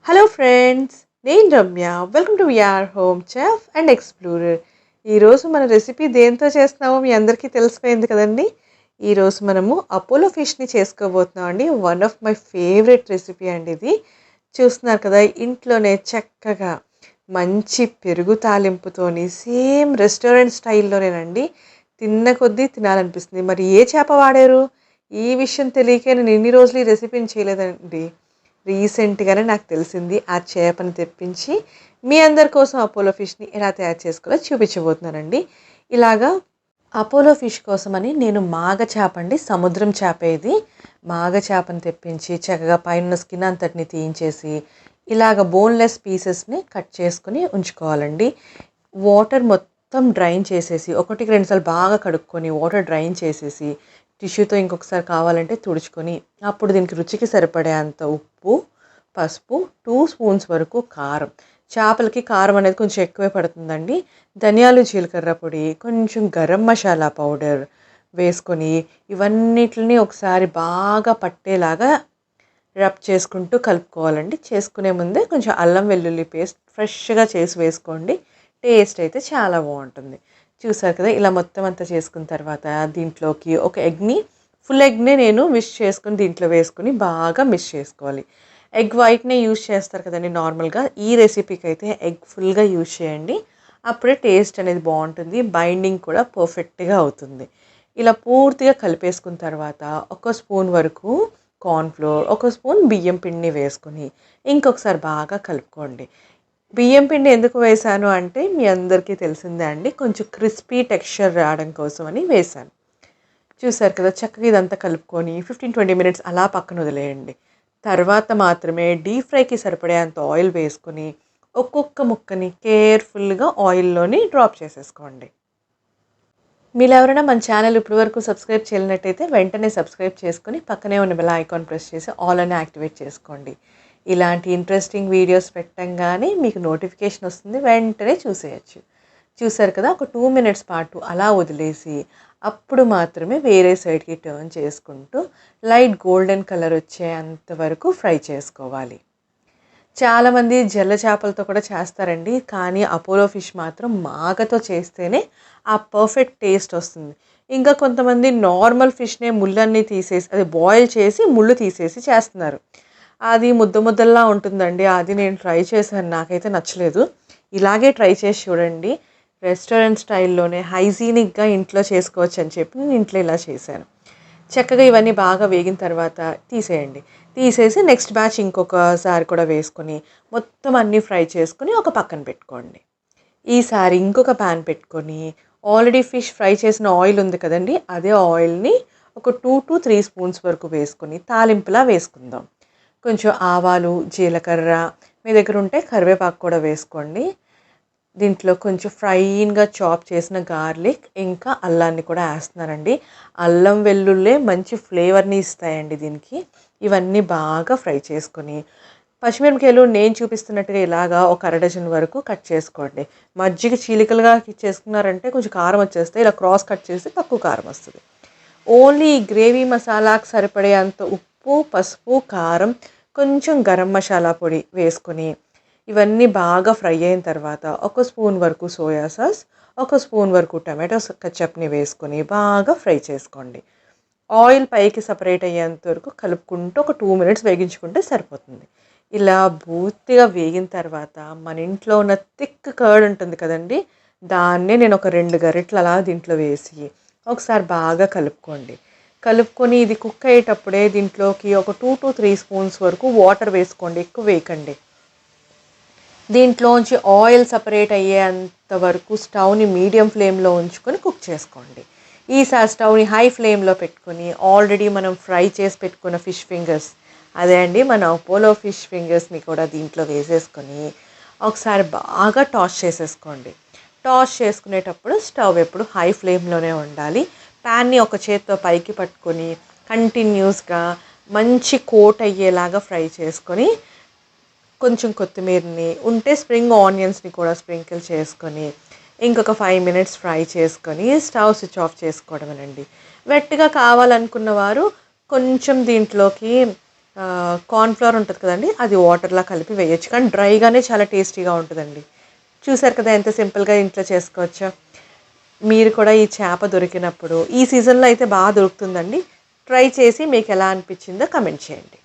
Hello friends, నేను Ramya. Welcome to VR home chef and explorer. ఈరోజు మన రెసిపీ దేంతో చేస్తున్నామో మీ అందరికీ తెలిసిపోయింది కదండి. ఈరోజు మనము అపోలో ఫిష్ని చేసుకోబోతున్నాం అండి. One of my favourite recipe అండి ఇది. చూస్తున్నారు కదా, ఇంట్లోనే చక్కగా మంచి పెరుగు తాలింపుతోని సేమ్ రెస్టారెంట్ స్టైల్లోనేనండి. తిన్న కొద్దీ తినాలనిపిస్తుంది. మరి ఏ చేప వాడారు? ఈ విషయం తెలియకే నేను ఇన్ని రోజులు ఈ రెసిపీని చేయలేదండి. రీసెంట్‌గానే నాకు తెలిసింది. ఆ చేపని తెప్పించి మీ అందరి కోసం అపోలో ఫిష్‌ని ఎలా తయారు చేసుకోవాలో చూపించబోతున్నానండి. ఇలాగా అపోలో ఫిష్ కోసమని నేను మాగ చేప అండి, సముద్రం చేపే ఇది. మాగ చేపని తెప్పించి చక్కగా పైనున్న స్కిన్ అంతటిని తీయించేసి ఇలాగ బోన్‌లెస్ పీసెస్‌ని కట్ చేసుకొని ఉంచుకోవాలండి. వాటర్ మొత్తం డ్రైన్ చేసేసి, ఒకటికి 2 సార్లు బాగా కడుక్కొని వాటర్ డ్రైన్ చేసేసి టిష్యూతో ఇంకొకసారి కావాలంటే తుడుచుకొని, అప్పుడు దీనికి రుచికి సరిపడే అంత ఉప్పు, పసుపు, 2 స్పూన్స్ వరకు కారం. చేపలకి కారం అనేది కొంచెం ఎక్కువే పడుతుందండి. ధనియాలు, జీలకర్ర పొడి, కొంచెం గరం మసాలా పౌడర్ వేసుకొని ఇవన్నిటిని ఒకసారి బాగా పట్టేలాగా రబ్ చేసుకుంటూ కలుపుకోవాలండి. చేసుకునే ముందే కొంచెం అల్లం వెల్లుల్లి పేస్ట్ ఫ్రెష్‌గా చేసి వేసుకోండి. టేస్ట్ అయితే చాలా బాగుంటుంది. చూసారు కదా, ఇలా మొత్తం అంతా చేసుకున్న తర్వాత దీంట్లోకి ఒక ఎగ్‌ని, ఫుల్ ఎగ్‌నే నేను మిక్స్ చేసుకొని దీంట్లో వేసుకొని బాగా మిక్స్ చేసుకోవాలి. ఎగ్ వైట్‌నే యూజ్ చేస్తారు కదండీ నార్మల్‌గా. ఈ రెసిపీకి అయితే ఎగ్ ఫుల్‌గా యూజ్ చేయండి. అప్పుడే టేస్ట్ అనేది బాగుంటుంది. బైండింగ్ కూడా పర్ఫెక్ట్‌గా అవుతుంది. ఇలా పూర్తిగా కలిపేసుకున్న తర్వాత ఒక స్పూన్ వరకు కార్న్‌ఫ్లోర్, ఒక స్పూన్ బియ్యం పిండిని వేసుకొని ఇంకొకసారి బాగా కలుపుకోండి. బియ్యం పిండి ఎందుకు వేశాను అంటే మీ అందరికీ తెలిసిందే అండి. కొంచెం క్రిస్పీ టెక్స్చర్ రావడం కోసమని వేశాను. చూసారు కదా, చక్కగా ఇదంతా కలుపుకొని 15-20 మినిట్స్ అలా పక్కన వదిలేయండి. తర్వాత మాత్రమే డీప్ ఫ్రైకి సరిపడేంత ఆయిల్ వేసుకొని ఒక్కొక్క ముక్కని కేర్ఫుల్‌గా ఆయిల్‌లోని డ్రాప్ చేసేసుకోండి. మీలో ఎవరైనా మన ఛానల్ ఇప్పటివరకు సబ్స్క్రైబ్ చేయనట్టయితే వెంటనే సబ్స్క్రైబ్ చేసుకొని పక్కనే ఉన్న బెల్ ఐకాన్ ప్రెస్ చేసి ఆల్ అని యాక్టివేట్ చేసుకోండి. ఇలాంటి ఇంట్రెస్టింగ్ వీడియోస్ పెట్టంగానే మీకు నోటిఫికేషన్ వస్తుంది. వెంటనే చూసేయచ్చు. చూసారు కదా, ఒక 2 మినిట్స్ పాటు అలా వదిలేసి అప్పుడు మాత్రమే వేరే సైడ్కి టర్న్ చేసుకుంటూ లైట్ గోల్డెన్ కలర్ వచ్చేంత వరకు ఫ్రై చేసుకోవాలి. చాలామంది జల్ల చేపలతో కూడా చేస్తారండి. కానీ అపోలో ఫిష్ మాత్రం మాగతో చేస్తేనే ఆ పర్ఫెక్ట్ టేస్ట్ వస్తుంది. ఇంకా కొంతమంది నార్మల్ ఫిష్‌నే ముళ్ళన్నీ తీసేసి, అది బాయిల్ చేసి ముళ్ళు తీసేసి చేస్తున్నారు. అది ముద్ద ముద్దల్లా ఉంటుందండి. అది నేను ట్రై చేశాను. నాకైతే నచ్చలేదు. ఇలాగే ట్రై చేసి చూడండి. రెస్టారెంట్ స్టైల్‌లోనే హైజీనిక్‌గా ఇంట్లో చేసుకోవచ్చు అని చెప్పి నేను ఇంట్లో ఇలా చేశాను. చక్కగా ఇవన్నీ బాగా వేగిన తర్వాత తీసేయండి. తీసేసి నెక్స్ట్ బ్యాచ్ ఇంకొకసారి కూడా వేసుకొని మొత్తం అన్నీ ఫ్రై చేసుకొని ఒక పక్కన పెట్టుకోండి. ఈసారి ఇంకొక ప్యాన్ పెట్టుకొని ఆల్రెడీ ఫిష్ ఫ్రై చేసిన ఆయిల్ ఉంది కదండీ, అదే ఆయిల్‌ని ఒక 2-3 స్పూన్స్ వరకు వేసుకొని తాలింపులా వేసుకుందాం. కొంచెం ఆవాలు, జీలకర్ర, మీ దగ్గర ఉంటే కరివేపాకు కూడా వేసుకోండి. దీంట్లో కొంచెం ఫైన్‌గా చాప్ చేసిన గార్లిక్, ఇంకా అల్లాన్ని కూడా ఏస్తున్నానండి. అల్లం, వెల్లుల్లే మంచి ఫ్లేవర్‌ని ఇస్తాయండి దీనికి. ఇవన్నీ బాగా ఫ్రై చేసుకొని, పచ్చిమిరపకాయలు నేను చూపిస్తున్నట్టుగా ఇలాగా ఒక అర డజన్ వరకు కట్ చేసుకోండి. మజ్జిగ చీలికలుగా చేసుకున్నారంటే కొంచెం కారం వచ్చేస్తాయి. ఇలా క్రాస్ కట్ చేస్తే తక్కువ కారం వస్తది. ఓన్లీ ఈ గ్రేవీ మసాలాకు సరిపడే అంత ఉప్పు, పసుపు, కారం, కొంచెం గరం మసాలా పొడి వేసుకొని ఇవన్నీ బాగా ఫ్రై అయిన తర్వాత ఒక స్పూన్ వరకు సోయా సాస్, ఒక స్పూన్ వరకు టమాటో కచప్ని వేసుకొని బాగా ఫ్రై చేసుకోండి. ఆయిల్ పైకి సపరేట్ అయ్యేంత వరకు కలుపుకుంటూ ఒక 2 మినిట్స్ వేగించుకుంటే సరిపోతుంది. ఇలా పూర్తిగా వేగిన తర్వాత మన ఇంట్లో ఉన్న థిక్ కర్డ్ ఉంటుంది కదండీ, దాన్నే నేను ఒక 2 గరిటెలు అలా దీంట్లో వేసి ఒకసారి బాగా కలుపుకోండి. కలుపుకొని ఇది కుక్ అయ్యేటప్పుడే దీంట్లోకి ఒక 2-3 స్పూన్స్ వరకు వాటర్ వేసుకోండి. ఎక్కువ వేయకండి. దీంట్లోంచి ఆయిల్ సపరేట్ అయ్యేంత వరకు స్టవ్ని మీడియం ఫ్లేమ్లో ఉంచుకొని కుక్ చేసుకోండి. ఈసారి స్టవ్ని హై ఫ్లేమ్లో పెట్టుకొని ఆల్రెడీ మనం ఫ్రై చేసి పెట్టుకున్న ఫిష్ ఫింగర్స్, అదే అండి మన అపోలో ఫిష్ ఫింగర్స్ని కూడా దీంట్లో వేసేసుకొని ఒకసారి బాగా టాస్ చేసేసుకోండి. టాస్ చేసుకునేటప్పుడు స్టవ్ ఎప్పుడు హై ఫ్లేమ్లోనే ఉండాలి. ప్యాన్ని ఒక చేత్తో పైకి పట్టుకొని కంటిన్యూస్గా మంచి కోట్ అయ్యేలాగా ఫ్రై చేసుకొని కొంచెం కొత్తిమీరని ఉంటే స్ప్రింగ్ ఆనియన్స్ని కూడా స్ప్రింకిల్ చేసుకొని ఇంకొక 5 మినిట్స్ ఫ్రై చేసుకొని స్టవ్ స్విచ్ ఆఫ్ చేసుకోవడమేనండి. వెట్గా కావాలనుకున్న వారు కొంచెం దీంట్లోకి కార్న్‌ఫ్లోర్ ఉంటది కదండీ! అది వాటర్‌లా కలిపి వేయొచ్చు. కానీ డ్రైగానే చాలా టేస్టీగా ఉంటదండి. చూసారు కదా! ఎంత సింపుల్‌గా ఇంట్లో చేసుకోవచ్చో. మీరు కూడా ఈ చేప దొరికినప్పుడు ఈ సీజన్‌లో అయితే దొరుకుతుందండి. ట్రై చేసి మీకెలా అనిపిచ్చిందో కమెంట్ చేయండి.